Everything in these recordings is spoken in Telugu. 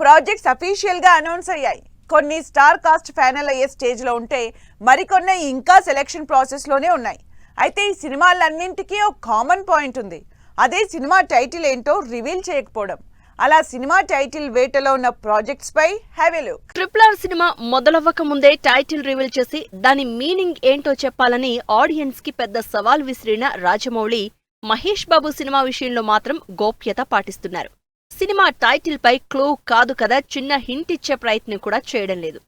ప్రాజెక్ట్స్ అఫీషియల్ గా అనౌన్స్ అయ్యాయి. కొన్ని స్టార్ కాస్ట్ ఫైనల్ అయ్యే స్టేజ్ లో ఉంటే మరికొన్ని ఇంకా సెలెక్షన్ ప్రాసెస్ లోనే ఉన్నాయి. అయితే ఈ సినిమాలన్నింటికీ ఒక కామన్ పాయింట్ ఉంది. అదే సినిమా టైటిల్ ఏంటో రివీల్ చేయకపోవడం. అలా సినిమా టైటిల్ వేటలో ఉన్న ప్రాజెక్ట్స్ పై have a look. RRR cinema మొదలవ్వక ముందే టైటిల్ రివీల్ చేసి దాని మీనింగ్ ఏంటో చెప్పాలని ఆడియన్స్ కి పెద్ద సవాల్ విసిరిన రాజమౌళి, మహేష్ బాబు సినిమా విషయంలో మాత్రం గోప్యత పాటిస్తున్నారు. సినిమా టైటిల్ పై క్లూ కాదు కదా చిన్న హింట్ ఇచ్చే ప్రయత్నం కూడా చేయడం లేదు.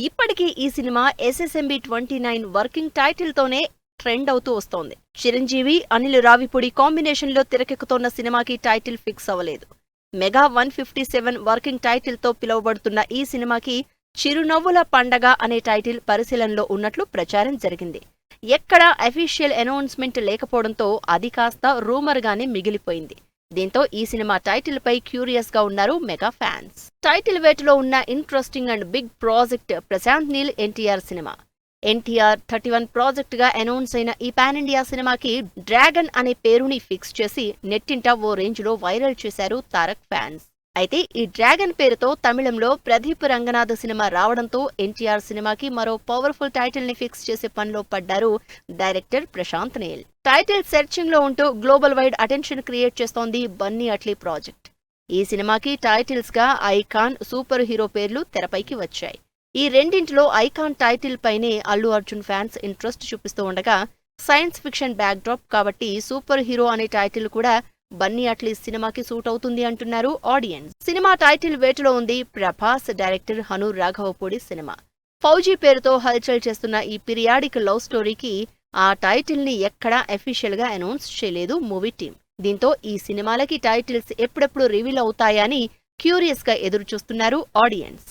ఇప్పటికీ ఈ సినిమా SSMB 29 వర్కింగ్ టైటిల్ తోనే ట్రెండ్ అవుతూ వస్తోంది. చిరంజీవి, అనిల్ రావిపూడి కాంబినేషన్ లో తెరకెక్కుతోన్న సినిమాకి టైటిల్ ఫిక్స్ అవ్వలేదు. మెగా 157 వర్కింగ్ టైటిల్ తో పిలువబడుతున్న ఈ సినిమాకి చిరునవ్వుల పండగ అనే టైటిల్ పరిశీలనలో ఉన్నట్లు ప్రచారం జరిగింది. ఎక్కడా అఫీషియల్ అనౌన్స్మెంట్ లేకపోవడంతో అది కాస్త రూమర్ గానే మిగిలిపోయింది. దీంతో ఈ సినిమా టైటిల్ పై క్యూరియస్ గా ఉన్నారు మెగా ఫ్యాన్స్. టైటిల్ వేటలో ఉన్న interesting and big project Prashanth Neel NTR cinema. NTR 31 project గా అనౌన్స్ అయిన ఈ పాన్ ఇండియా సినిమాకి డ్రాగన్ అనే పేరుని ఫిక్స్ చేసి నెట్టింట ఓ రేంజ్ లో వైరల్ చేశారు తారక్ ఫ్యాన్స్. అయితే ఈ డ్రాగన్ పేరుతో తమిళంలో ప్రదీప్ రంగనాథ్ సినిమా రావడంతో ఎన్టీఆర్ సినిమాకి మరో పవర్ఫుల్ టైటిల్ ని ఫిక్స్ చేసే పనిలో పడ్డారు director Prashanth Neel. Title searching లో ఉంటూ గ్లోబల్ వైడ్ అటెన్షన్ క్రియేట్ చేస్తోంది బన్నీ అట్లీ ప్రాజెక్ట్. ఈ సినిమాకి టైటిల్స్ గా ఐకాన్, సూపర్ హీరో పేర్లు తెరపైకి వచ్చాయి. ఈ రెండింటిలో ఐకాన్ టైటిల్ పైనే అల్లు అర్జున్ ఫ్యాన్స్ ఇంట్రెస్ట్ చూపిస్తూ ఉండగా, సైన్స్ ఫిక్షన్ బ్యాక్ డ్రాప్ కాబట్టి సూపర్ హీరో అనే టైటిల్ కూడా బన్నీ అట్లీ సినిమాకి సూట్ అవుతుంది అంటున్నారు ఆడియన్స్. సినిమా టైటిల్ వేటలో ఉంది ప్రభాస్ డైరెక్టర్ హను రాఘవపూడి సినిమా. ఫౌజీ పేరుతో హల్చల్ చేస్తున్న ఈ పీరియాడిక్ లవ్ స్టోరీకి ఆ టైటిల్ ని ఎక్కడా అఫీషియల్ గా అనౌన్స్ చేయలేదు మూవీ టీం. దీంతో ఈ సినిమాలకి టైటిల్స్ ఎప్పుడెప్పుడు రివీల్ అవుతాయని క్యూరియస్ గా ఎదురు చూస్తున్నారు ఆడియన్స్.